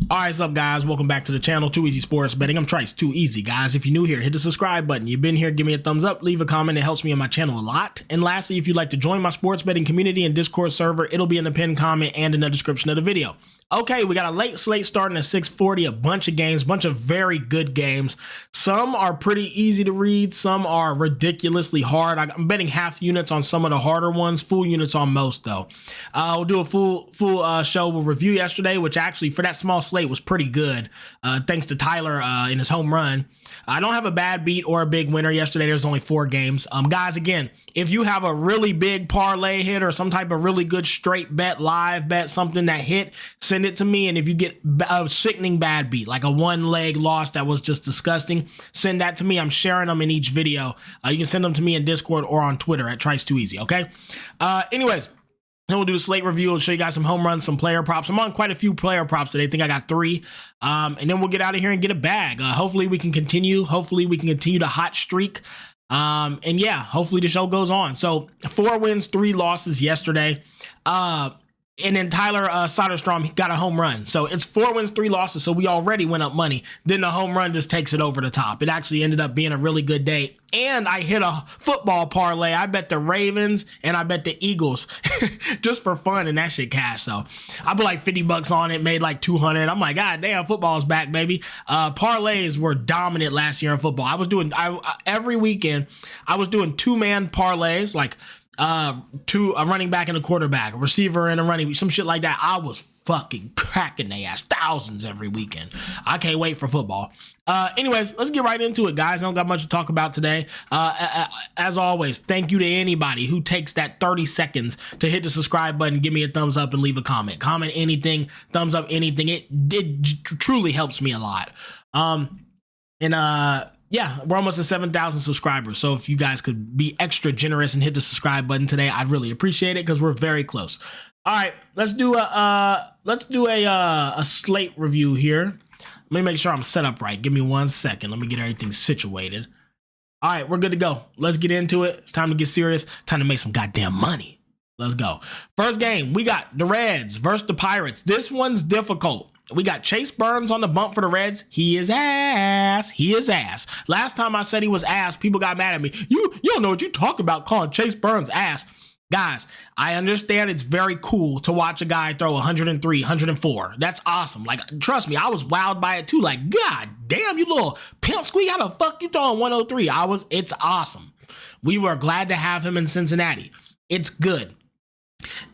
Alright, what's up guys? Welcome back to the channel, Too Easy Sports Betting. I'm Trice, Too Easy. Guys, if you're new here, hit the subscribe button. You've been here, give me a thumbs up, leave a comment. It helps me on my channel a lot. And lastly, if you'd like to join my sports betting community and Discord server, it'll be in the pinned comment and in the description of the video. Okay, we got a late slate starting at 6:40, a bunch of games, bunch of very good games. Some are pretty easy to read, some are ridiculously hard. I'm betting half units on some of the harder ones, full units on most though. We'll do a full show. We'll review yesterday, which actually for that small slate was pretty good, thanks to Tyler in his home run. I don't have a bad beat or a big winner yesterday. There's only 4 games. Guys, again, if you have a really big parlay hit or some type of really good straight bet, live bet, something that hit, send it to me. And if you get a sickening bad beat, like a 1-leg loss that was just disgusting, send that to me. I'm sharing them in each video. You can send them to me in Discord or on Twitter at Trice2Easy, okay? Anyways, then we'll do the slate review. I'll show you guys some home runs, some player props. I'm on quite a few player props today. I think I got 3. And then we'll get out of here and get a bag. Hopefully we can continue. Hopefully we can continue the hot streak. And yeah, hopefully the show goes on. So 4 wins, 3 losses yesterday. And then Tyler Soderstrom got a home run. So it's 4 wins, 3 losses. So we already went up money. Then the home run just takes it over the top. It actually ended up being a really good day. And I hit a football parlay. I bet the Ravens and I bet the Eagles just for fun, and that shit cash. So I put like $50 on it, made like 200. I'm like, God damn, football's back, baby. Parlays were dominant last year in football. I was doing every weekend. I was doing 2-man parlays, like a running back and a quarterback, a receiver and a running, some shit like that. I was fucking cracking their ass, thousands every weekend. I can't wait for football. Anyways, let's get right into it, guys. I don't got much to talk about today. As always, thank you to anybody who takes that 30 seconds to hit the subscribe button, give me a thumbs up, and leave a comment. Comment anything, thumbs up anything. It truly helps me a lot. Yeah, we're almost at 7,000 subscribers. So if you guys could be extra generous and hit the subscribe button today, I'd really appreciate it because we're very close. All right, let's do a slate review here. Let me make sure I'm set up right. Give me 1 second. Let me get everything situated. All right, we're good to go. Let's get into it. It's time to get serious. Time to make some goddamn money. Let's go. First game, we got the Reds versus the Pirates. This one's difficult. We got Chase Burns on the bump for the Reds. He is ass. He is ass. Last time I said he was ass, people got mad at me. You don't know what you talk about calling Chase Burns ass. Guys, I understand it's very cool to watch a guy throw 103, 104. That's awesome. Like, trust me, I was wowed by it too. Like, God damn, you little pimp squeak. How the fuck you throwing 103? It's awesome. We were glad to have him in Cincinnati. It's good.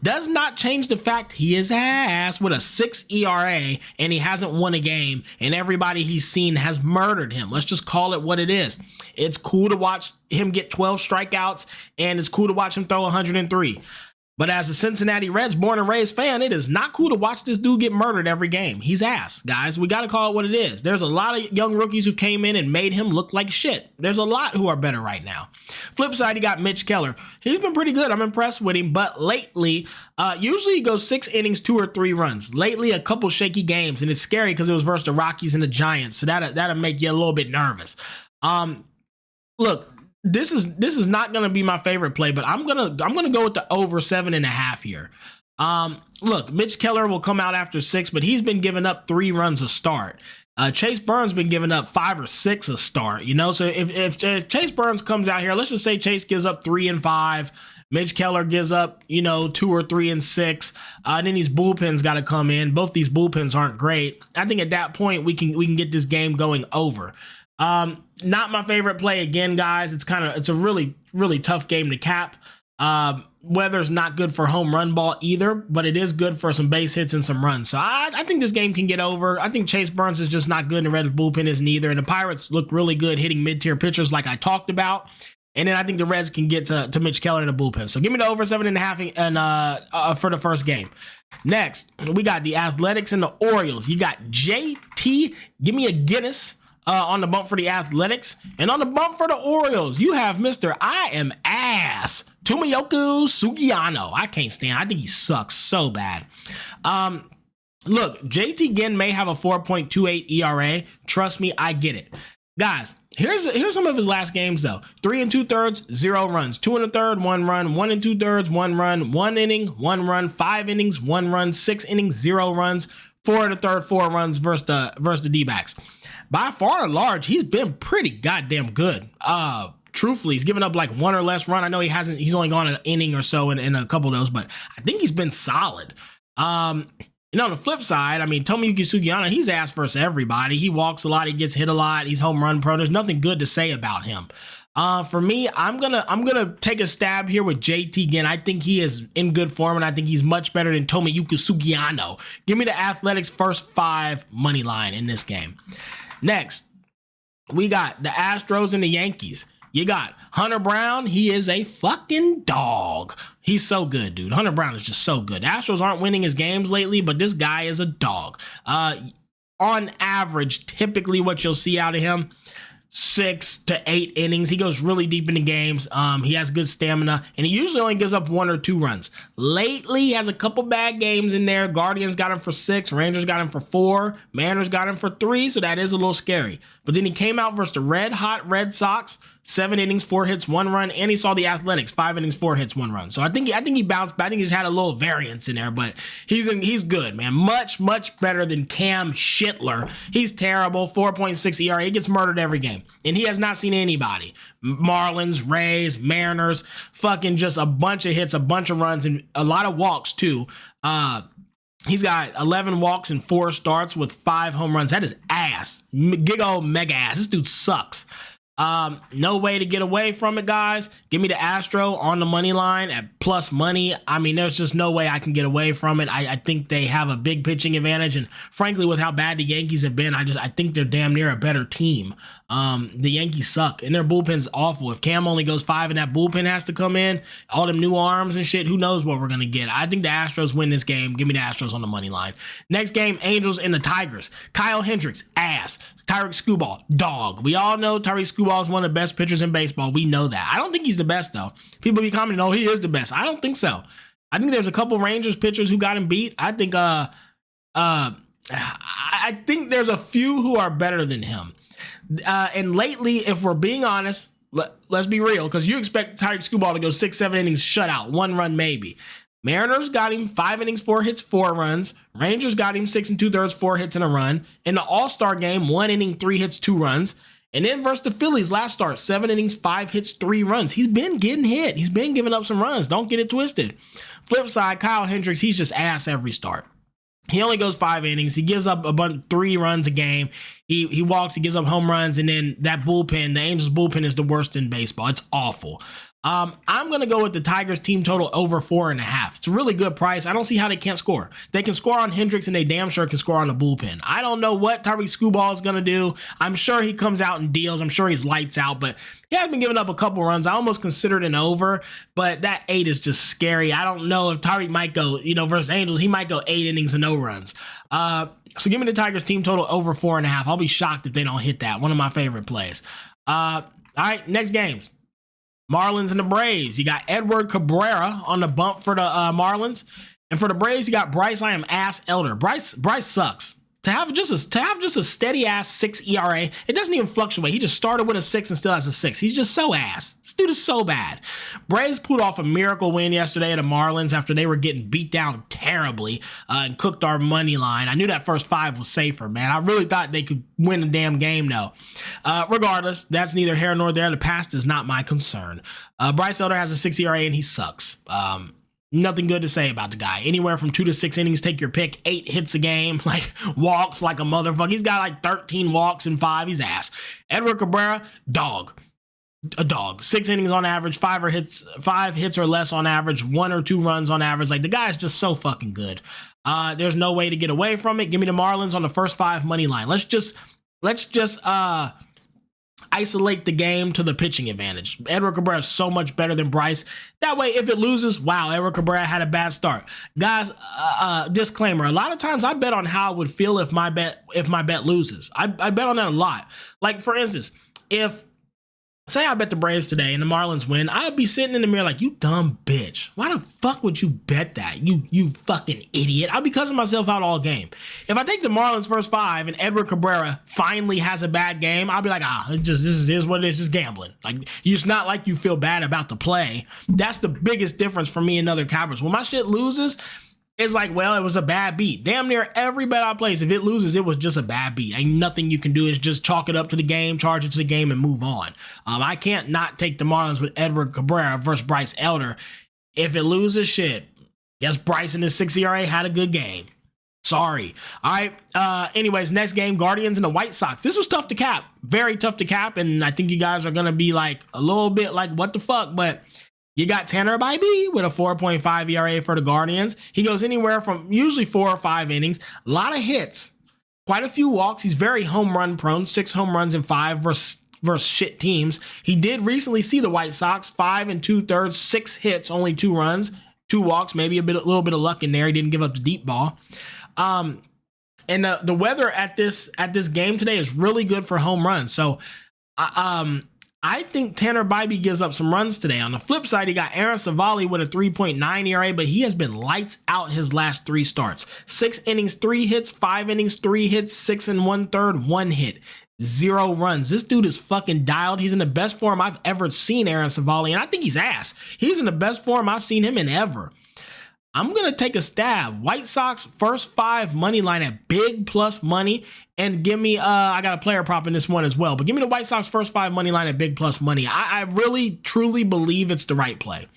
Does not change the fact he is ass with a 6 ERA and he hasn't won a game and everybody he's seen has murdered him. Let's just call it what it is. It's cool to watch him get 12 strikeouts and it's cool to watch him throw 103. But as a Cincinnati Reds born and raised fan, it is not cool to watch this dude get murdered every game. He's ass, guys. We got to call it what it is. There's a lot of young rookies who came in and made him look like shit. There's a lot who are better right now. Flip side, you got Mitch Keller. He's been pretty good. I'm impressed with him. But lately, usually he goes 6 innings, 2 or 3 runs. Lately, a couple shaky games. And it's scary because it was versus the Rockies and the Giants. So that'll make you a little bit nervous. Look. This is not gonna be my favorite play, but I'm gonna go with the over 7.5 here. Look, Mitch Keller will come out after 6, but he's been giving up 3 runs a start. Chase Burns been giving up 5 or 6 a start. You know, so if Chase Burns comes out here, let's just say Chase gives up 3 and 5. Mitch Keller gives up, 2 or 3 and 6. Then these bullpens got to come in. Both these bullpens aren't great. I think at that point we can get this game going over. Not my favorite play again, guys. It's a really, really tough game to cap. Weather's not good for home run ball either, but it is good for some base hits and some runs. So I think this game can get over. I think Chase Burns is just not good, and the Reds bullpen isn't either. And the Pirates look really good hitting mid-tier pitchers like I talked about. And then I think the Reds can get to Mitch Keller in the bullpen. So give me the over 7.5 and for the first game. Next, we got the Athletics and the Orioles. You got JT. Give me a Guinness. On the bump for the Athletics, and on the bump for the Orioles, you have Mr. I am ass, Tomoyuki Sugiyano. I can't stand. I think he sucks so bad. Look, JT Ginn may have a 4.28 ERA. Trust me, I get it. Guys, here's some of his last games though. 3 2/3, 0 runs. 2 1/3, 1 run. 1 2/3, 1 run. 1 inning, 1 run. 5 innings, 1 run. 6 innings, 0 runs. 4 of the third 4 runs versus the D-backs. By far and large, he's been pretty goddamn good. Truthfully, he's given up like 1 or less run. I know he's only gone an inning or so in a couple of those, but I think he's been solid. On the flip side, I mean, Tomoyuki Sugiyama, he's ass versus everybody. He walks a lot, he gets hit a lot, he's home run prone. There's nothing good to say about him. For me, I'm gonna take a stab here with JT again. I think he is in good form, and I think he's much better than Tomoyuki Sugiyama. Give me the Athletics first 5 money line in this game. Next, we got the Astros and the Yankees. You got Hunter Brown. He is a fucking dog. He's so good, dude. Hunter Brown is just so good. The Astros aren't winning his games lately, but this guy is a dog. On average, typically what you'll see out of him, 6 to 8 innings. He goes really deep into games. He has good stamina, and he usually only gives up 1 or 2 runs. Lately, he has a couple bad games in there. Guardians got him for 6. Rangers got him for 4. Mariners got him for 3, so that is a little scary. But then he came out versus the red-hot Red Sox, 7 innings, 4 hits, 1 run, and he saw the Athletics, 5 innings, 4 hits, 1 run. So I think he bounced back. I think he's had a little variance in there, but he's good, man. Much better than Cam Schittler. He's terrible, 4.6 ERA. He gets murdered every game, and he has not seen anybody. Marlins, Rays, Mariners, fucking just a bunch of hits, a bunch of runs, and a lot of walks too. He's got 11 walks and 4 starts with 5 home runs. That is ass. Gig old mega ass. This dude sucks. No way to get away from it, guys. Give me the Astro on the money line at plus money. I mean, there's just no way I can get away from it. I think they have a big pitching advantage, and frankly, with how bad the Yankees have been, I think they're damn near a better team. The Yankees suck, and their bullpen's awful. If Cam only goes 5 and that bullpen has to come in, all them new arms and shit, who knows what we're gonna get. I think the Astros win this game. Give me the Astros on the money line. Next game, Angels and the Tigers. Kyle Hendricks, ass. Tyreek Skubal, dog. We all know Tyreek Skubal is one of the best pitchers in baseball. We know that. I don't think he's the best, though. People be commenting, oh, he is the best. I don't think so. I think there's a couple Rangers pitchers who got him beat. I think there's a few who are better than him. And lately, if we're being honest, let's be real, because you expect Tyreek Skubal to go 6-7 innings shutout, 1 run maybe. Mariners got him 5 innings, 4 hits, 4 runs. Rangers got him 6 2/3, 4 hits and a run. In the All-Star game, 1 inning, 3 hits, 2 runs. And then versus the Phillies last start, 7 innings, 5 hits, 3 runs. He's been getting hit. He's been giving up some runs. Don't get it twisted. Flip side, Kyle Hendricks, he's just ass every start. He only goes 5 innings. He gives up 3 runs a game. He walks, he gives up home runs, and then that bullpen, the Angels bullpen is the worst in baseball. It's awful. I'm going to go with the Tigers team total over 4.5. It's a really good price. I don't see how they can't score. They can score on Hendricks, and they damn sure can score on the bullpen. I don't know what Tyreek Skubal is going to do. I'm sure he comes out and deals. I'm sure he's lights out, but he has been giving up a couple runs. I almost considered an over, but that 8 is just scary. I don't know if Tyreek might go, versus Angels, he might go 8 innings and no runs. So give me the Tigers team total over 4.5. I'll be shocked if they don't hit that. One of my favorite plays. All right, next games. Marlins and the Braves. You got Edward Cabrera on the bump for the Marlins. And for the Braves, you got Bryce I am ass Elder. Bryce sucks. To have just a steady ass 6 ERA, it doesn't even fluctuate. He just started with a 6 and still has a 6. He's just so ass. This dude is so bad. Braves pulled off a miracle win yesterday at the Marlins after they were getting beat down terribly and cooked our money line. I knew that first 5 was safer, man. I really thought they could win the damn game, though. Regardless, that's neither here nor there. The past is not my concern. Bryce Elder has a 6 ERA and he sucks. Nothing good to say about the guy. Anywhere from 2 to 6 innings, take your pick. 8 hits a game, walks like a motherfucker. He's got 13 walks and 5. He's ass. Edward Cabrera, dog. A dog. 6 innings on average, 5 hits or less on average, 1 or 2 runs on average. The guy is just so fucking good. There's no way to get away from it. Give me the Marlins on the first 5 money line. Let's just isolate the game to the pitching advantage. Edward Cabrera is so much better than Bryce. That way, if it loses, wow, Edward Cabrera had a bad start. Guys, disclaimer, a lot of times I bet on how I would feel if my bet loses. I bet on that a lot. For instance, say I bet the Braves today and the Marlins win, I'd be sitting in the mirror like, you dumb bitch. Why the fuck would you bet that? You fucking idiot. I'll be cussing myself out all game. If I take the Marlins first 5 and Edward Cabrera finally has a bad game, I'll be like, this is what it is, just gambling. It's not like you feel bad about the play. That's the biggest difference for me and other Cowboys. When my shit loses, It's like, well, it was a bad beat. Damn near every bet I place, if it loses, it was just a bad beat. Ain't nothing you can do. It's just chalk it up to the game, charge it to the game, and move on. I can't not take the Marlins with Edward Cabrera versus Bryce Elder. If it loses, shit, guess Bryce in his 6 ERA had a good game. Sorry. All right. Anyways, next game, Guardians and the White Sox. This was tough to cap. Very tough to cap, and I think you guys are going to be like a little bit like, what the fuck? But you got Tanner Bybee with a 4.5 ERA for the Guardians. He goes anywhere from usually 4 or 5 innings. A lot of hits. Quite a few walks. He's very home run prone. 6 home runs in 5 versus shit teams. He did recently see the White Sox. 5 2/3, 6 hits, only 2 runs, 2 walks, maybe a little bit of luck in there. He didn't give up the deep ball. And the weather at this game today is really good for home runs. So I think Tanner Bybee gives up some runs today. On the flip side, he got Aaron Savali with a 3.9 ERA, but he has been lights out his last 3 starts. 6 innings, 3 hits, 5 innings, 3 hits, 6 1/3, 1 hit, 0 runs. This dude is fucking dialed. He's in the best form I've ever seen Aaron Savali, and I think he's ass. He's in the best form I've seen him in ever. I'm going to take a stab. White Sox first 5 money line at big plus money. And give me, I got a player prop in this one as well, but give me the White Sox first 5 money line at big plus money. I really, truly believe it's the right play.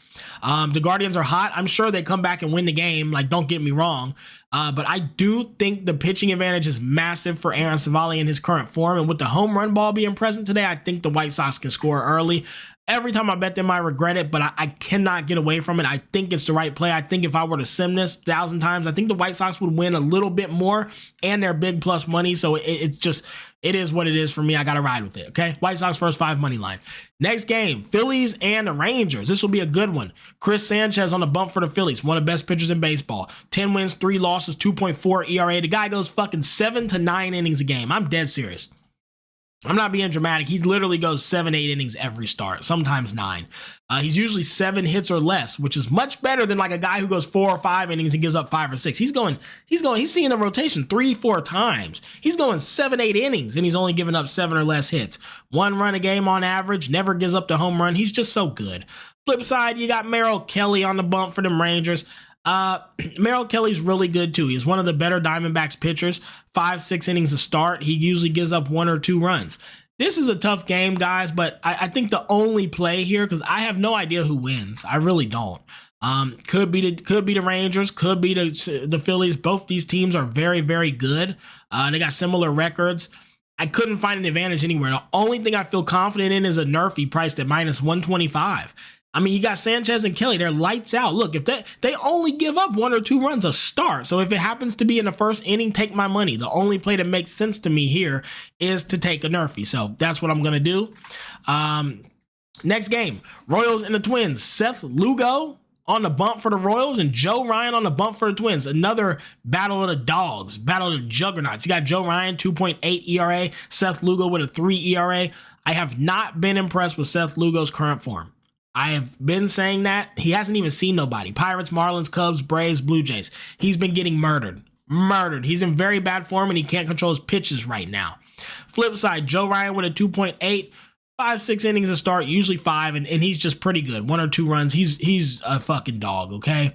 The Guardians are hot. I'm sure they come back and win the game. Like, don't get me wrong. But I do think the pitching advantage is massive for Aaron Savali in his current form. And with the home run ball being present today, I think the White Sox can score early. Every time I bet them, I regret it, but I cannot get away from it. I think it's the right play. I think if I were to sim this 1,000 times, I think the White Sox would win a little bit more, and they're big plus money. So it's just, it is what it is for me. I got to ride with it. Okay. White Sox first 5 money line. Next game, Phillies and the Rangers. This will be a good one. Chris Sanchez on the bump for the Phillies. One of the best pitchers in baseball. 10 wins, 3 losses, 2.4 ERA. The guy goes fucking 7 to 9 innings a game. I'm dead serious. I'm not being dramatic. He literally goes 7, 8 innings every start, sometimes 9. He's usually 7 hits or less, which is much better than like a guy who goes 4 or 5 innings and gives up 5 or 6. He's seeing a rotation 3, 4 times. He's going 7, 8 innings and he's only giving up 7 or less hits. 1 run a game on average, never gives up the home run. He's just so good. Flip side, you got Merrill Kelly on the bump for them Rangers. Merrill Kelly's really good too. He's one of the better Diamondbacks pitchers. 5, 6 innings a start. He usually gives up 1 or 2 runs. This is a tough game, guys, but I think the only play here, because I have no idea who wins. I really don't. Could be the Rangers, could be the Phillies. Both these teams are very, very good. They got similar records. I couldn't find an advantage anywhere. The only thing I feel confident in is a Nerfy priced at -125. I mean, you got Sanchez and Kelly. They're lights out. Look, if they only give up 1 or 2 runs a start. So if it happens to be in the first inning, take my money. The only play that makes sense to me here is to take a Nerfy. So that's what I'm going to do. Next game, Royals and the Twins. Seth Lugo on the bump for the Royals and Joe Ryan on the bump for the Twins. Another battle of the dogs, battle of the juggernauts. You got Joe Ryan, 2.8 ERA. Seth Lugo with a 3 ERA. I have not been impressed with Seth Lugo's current form. I have been saying that. He hasn't even seen nobody. Pirates, Marlins, Cubs, Braves, Blue Jays. He's been getting murdered. He's in very bad form and he can't control his pitches right now. Flip side, Joe Ryan with a 2.8, 5, 6 innings a start, usually 5, and he's just pretty good. 1 or 2 runs. He's a fucking dog, okay?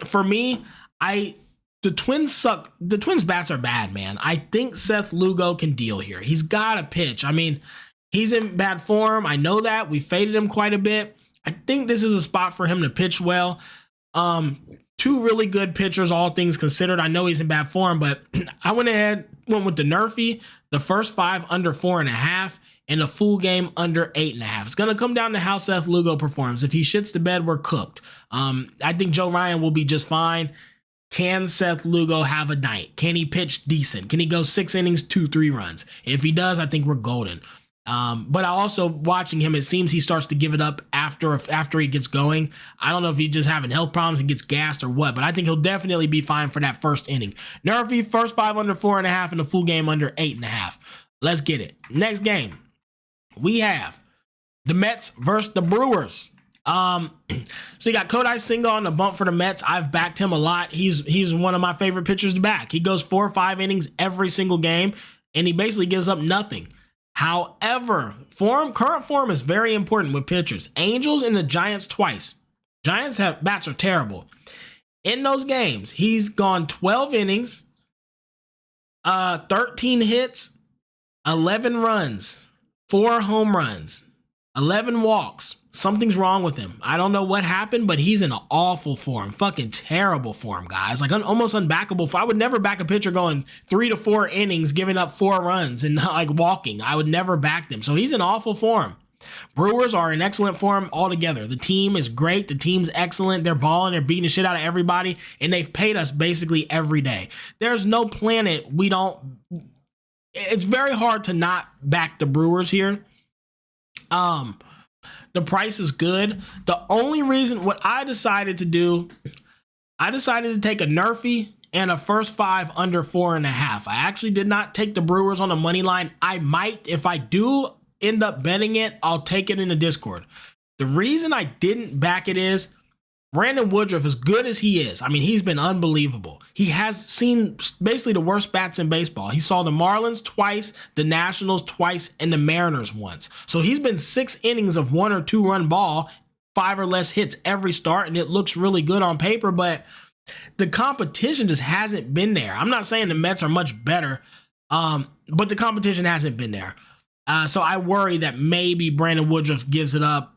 For me, the Twins suck. The Twins bats are bad, man. I think Seth Lugo can deal here. He's got to pitch. I mean, he's in bad form. I know that. We faded him quite a bit. I think this is a spot for him to pitch well. 2 really good pitchers, all things considered. I know he's in bad form, but I went with the Nerfy, the first 5 under 4.5, and the full game under 8.5. It's going to come down to how Seth Lugo performs. If he shits the bed, we're cooked. I think Joe Ryan will be just fine. Can Seth Lugo have a night? Can he pitch decent? Can he go 6 innings, 2, 3 runs? If he does, I think we're golden. But I also, watching him, it seems he starts to give it up after he gets going. I don't know if he's just having health problems and gets gassed or what, but I think he'll definitely be fine for that first inning. Nerfy, first 5 under 4.5 and the full game under 8.5. Let's get it. Next game, we have the Mets versus the Brewers. So you got Kodai Senga on the bump for the Mets. I've backed him a lot. He's one of my favorite pitchers to back. He goes 4 or 5 innings every single game, and he basically gives up nothing. However, current form is very important with pitchers. Angels and the Giants twice. Giants bats are terrible. In those games, he's gone 12 innings, 13 hits, 11 runs, 4 home runs, 11 walks. Something's wrong with him. I don't know what happened, but he's in awful form. Fucking terrible form, guys. Like almost unbackable. I would never back a pitcher going 3 to 4 innings, giving up 4 runs and like walking. I would never back them. So he's in awful form. Brewers are in excellent form altogether. The team is great. The team's excellent. They're balling. They're beating the shit out of everybody. And they've paid us basically every day. There's no planet we don't... It's very hard to not back the Brewers here. The price is good. The only reason what I decided to do, I decided to take a Nerfy and a first 5 under 4.5. I actually did not take the Brewers on the money line. I might, if I do end up betting it, I'll take it in the Discord. The reason I didn't back it is Brandon Woodruff, as good as he is, I mean, he's been unbelievable. He has seen basically the worst bats in baseball. He saw the Marlins twice, the Nationals twice, and the Mariners once. So he's been 6 innings of 1 or 2 run ball, 5 or less hits every start, and it looks really good on paper, but the competition just hasn't been there. I'm not saying the Mets are much better, but the competition hasn't been there. So I worry that maybe Brandon Woodruff gives it up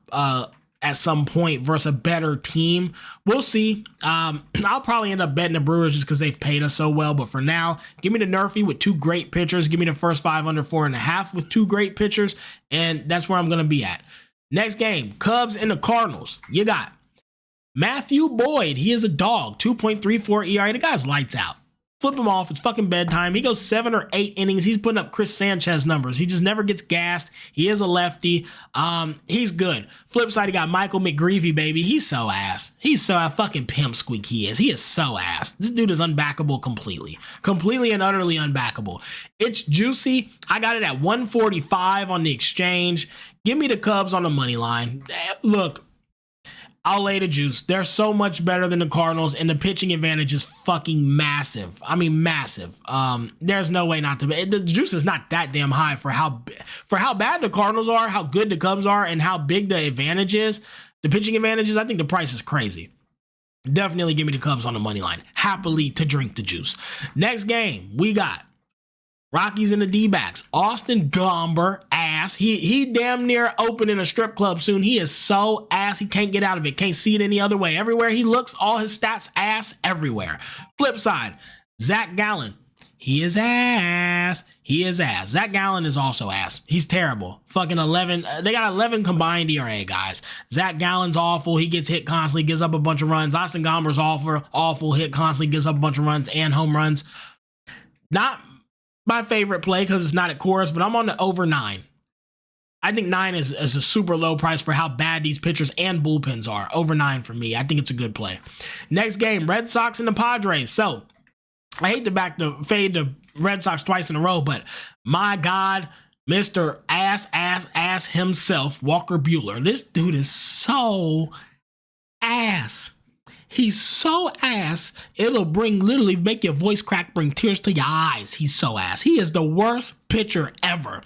at some point versus a better team. We'll see. I'll probably end up betting the Brewers just because they've paid us so well. But for now, give me the Nerfy with 2 great pitchers. Give me the first 5 under 4.5 with 2 great pitchers. And that's where I'm going to be at. Next game, Cubs and the Cardinals. You got Matthew Boyd. He is a dog. 2.34 ERA. The guy's lights out. Flip him off. It's fucking bedtime. He goes 7 or 8 innings. He's putting up Chris Sanchez numbers. He just never gets gassed. He is a lefty. He's good. Flip side, he got Michael McGreevy, baby. He's so ass. He's so a fucking pimp squeak he is. He is so ass. This dude is unbackable completely. Completely and utterly unbackable. It's juicy. I got it at 145 on the exchange. Give me the Cubs on the money line. Look, I'll lay the juice. They're so much better than the Cardinals, and the pitching advantage is fucking massive. I mean, massive. There's no way not to. The juice is not that damn high for how bad the Cardinals are, how good the Cubs are, and how big the advantage is. The pitching advantage is. I think the price is crazy. Definitely give me the Cubs on the money line. Happily to drink the juice. Next game, we got Rockies and the D-backs. Austin Gomber, ass. He damn near opening a strip club soon. He is so ass. He can't get out of it. Can't see it any other way. Everywhere he looks, all his stats ass everywhere. Flip side, Zach Gallen. He is ass. He is ass. Zach Gallen is also ass. He's terrible. Fucking 11. They got 11 combined ERA, guys. Zach Gallen's awful. He gets hit constantly, gives up a bunch of runs. Austin Gomber's awful. Hit constantly, gives up a bunch of runs and home runs. Not my favorite play because it's not at Coors, but I'm on the over 9. I think 9 is a super low price for how bad these pitchers and bullpens are. Over 9 for me. I think it's a good play. Next game, Red Sox and the Padres. So I hate to fade the Red Sox twice in a row, but my God, Mr. Ass himself, Walker Buehler. This dude is so ass. He's so ass, it'll literally make your voice crack, bring tears to your eyes. He's so ass. He is the worst pitcher ever.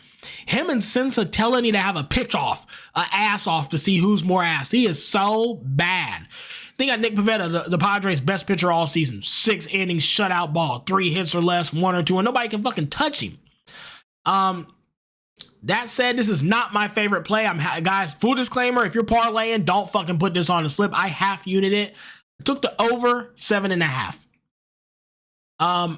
Him and Sensatella need to have a pitch off, a ass off to see who's more ass. He is so bad. They got Nick Pivetta, the Padres' best pitcher all season. 6 innings, shutout ball, 3 hits or less, 1 or 2, and nobody can fucking touch him. That said, this is not my favorite play. Guys, full disclaimer, if you're parlaying, don't fucking put this on the slip. I half unit it. Took the over 7.5.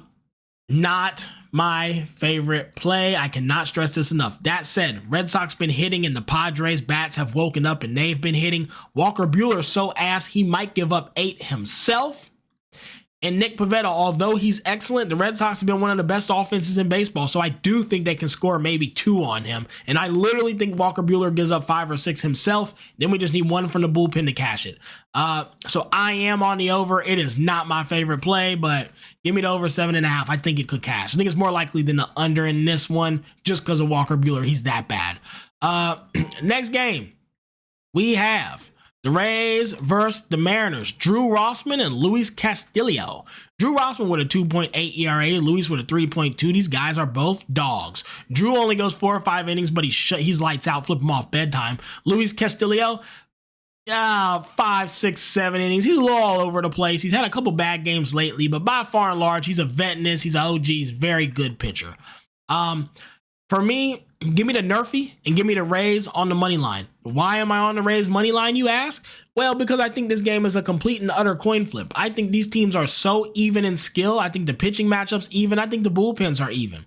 Not my favorite play. I cannot stress this enough. That said, Red Sox been hitting and the Padres bats have woken up and they've been hitting. Walker Buehler is so ass he might give up 8 himself. And Nick Pivetta, although he's excellent, the Red Sox have been one of the best offenses in baseball. So I do think they can score maybe 2 on him. And I literally think Walker Buehler gives up 5 or 6 himself. Then we just need 1 from the bullpen to cash it. So I am on the over. It is not my favorite play, but give me the over 7.5. I think it could cash. I think it's more likely than the under in this one just because of Walker Buehler. He's that bad. Next game, we have the Rays versus the Mariners. Drew Rossman and Luis Castillo. Drew Rossman with a 2.8 ERA. Luis with a 3.2. These guys are both dogs. Drew only goes 4 or 5 innings, but he's lights out. Flip him off bedtime. Luis Castillo, 5, 6, 7 innings. He's a little all over the place. He's had a couple bad games lately, but by far and large, he's a vet in this. He's an OG. He's a very good pitcher. For me, give me the Nerfy and give me the Rays on the money line. Why am I on the Rays money line, you ask? Well, because I think this game is a complete and utter coin flip. I think these teams are so even in skill. I think the pitching matchups even. I think the bullpens are even.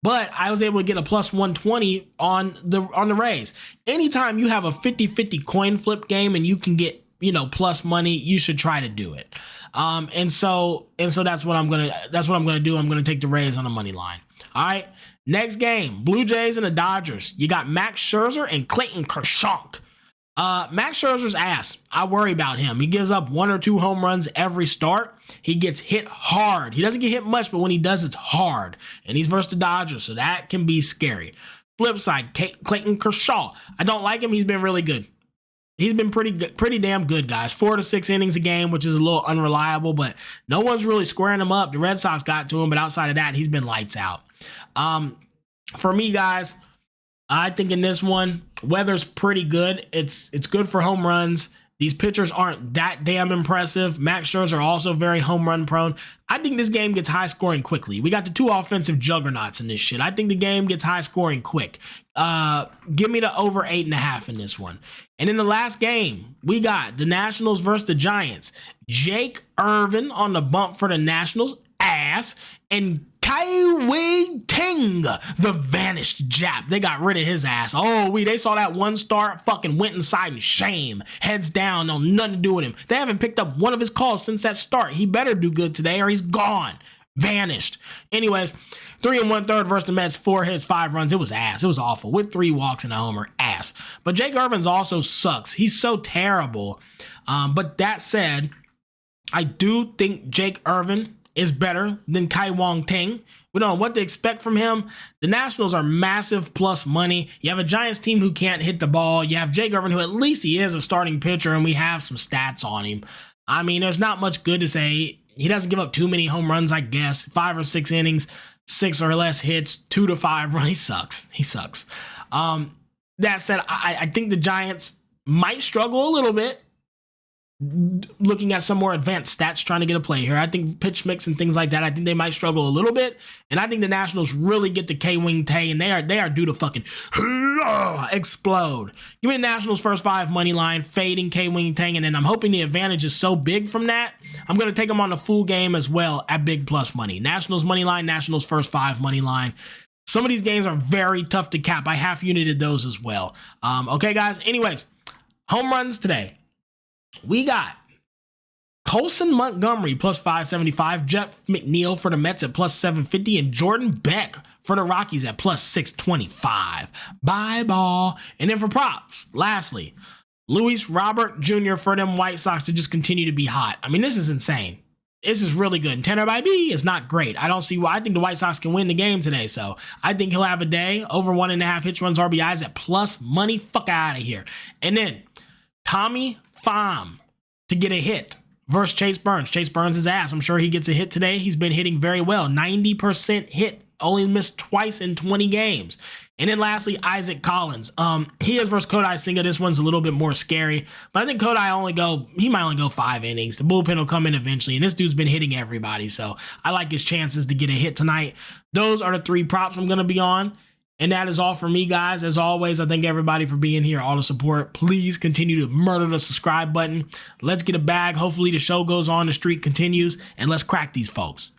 But I was able to get a plus 120 on the Rays. Anytime you have a 50-50 coin flip game and you can get, plus money, you should try to do it. And so that's what I'm gonna do. I'm gonna take the Rays on the money line. All right. Next game, Blue Jays and the Dodgers. You got Max Scherzer and Clayton Kershaw. Max Scherzer's ass. I worry about him. He gives up 1 or 2 home runs every start. He gets hit hard. He doesn't get hit much, but when he does, it's hard. And he's versus the Dodgers, so that can be scary. Flip side, Clayton Kershaw. I don't like him. He's been really good. He's been pretty damn good, guys. 4 to 6 innings a game, which is a little unreliable, but no one's really squaring him up. The Red Sox got to him, but outside of that, he's been lights out. For me, guys, I think in this one, weather's pretty good. It's good for home runs. These pitchers aren't that damn impressive. Max Scherzer also very home run prone. I think this game gets high scoring quickly. We got the 2 offensive juggernauts in this shit. I think the game gets high scoring quick. Give me the over 8.5 in this one. And in the last game, we got the Nationals versus the Giants. Jake Irvin on the bump for the Nationals, ass, and Kai Ting, the vanished Jap. They got rid of his ass. They saw that 1 start, fucking went inside in shame. Heads down, no nothing to do with him. They haven't picked up one of his calls since that start. He better do good today or he's gone. Vanished. Anyways, 3 1/3 versus the Mets, 4 hits, 5 runs. It was ass. It was awful. With 3 walks and a homer, ass. But Jake Irvin's also sucks. He's so terrible. But that said, I do think Jake Irvin is better than Kai Ting. We don't know what to expect from him. The Nationals are massive plus money. You have a Giants team who can't hit the ball. You have Jake Irvin, who at least he is a starting pitcher, and we have some stats on him. I mean, there's not much good to say. He doesn't give up too many home runs, I guess. 5 or 6 innings, 6 or less hits, 2 to 5 runs. He sucks. That said, I think the Giants might struggle a little bit. Looking at some more advanced stats trying to get a play here. I think pitch mix and things like that, I think they might struggle a little bit. And I think the Nationals really get the K-Wing Tay, and they are due to fucking explode. Give me the Nationals first 5 money line, fading K-Wing Tang, and then I'm hoping the advantage is so big from that. I'm going to take them on the full game as well at big plus money. Nationals money line, Nationals first 5 money line. Some of these games are very tough to cap. I half united those as well. Okay, guys. Anyways, home runs today. We got Colson Montgomery plus 575, Jeff McNeil for the Mets at plus 750, and Jordan Beck for the Rockies at plus 625. Bye ball. And then for props, lastly, Luis Robert Jr. for them White Sox to just continue to be hot. I mean, this is insane. This is really good. And Tanner by B is not great. I don't see why. I think the White Sox can win the game today. So I think he'll have a day. Over 1.5 hits, runs, RBIs at plus money. Fuck out of here. And then Tommy Pham to get a hit versus Chase Burns. Chase Burns' ass. I'm sure he gets a hit today. He's been hitting very well. 90% hit. Only missed twice in 20 games. And then lastly, Isaac Collins. He is versus Kodai Senga. This one's a little bit more scary. But I think Kodai might only go 5 innings. The bullpen will come in eventually. And this dude's been hitting everybody. So I like his chances to get a hit tonight. Those are the 3 props I'm going to be on. And that is all for me, guys. As always, I thank everybody for being here, all the support. Please continue to murder the subscribe button. Let's get a bag. Hopefully the show goes on, the streak continues, and let's crack these folks.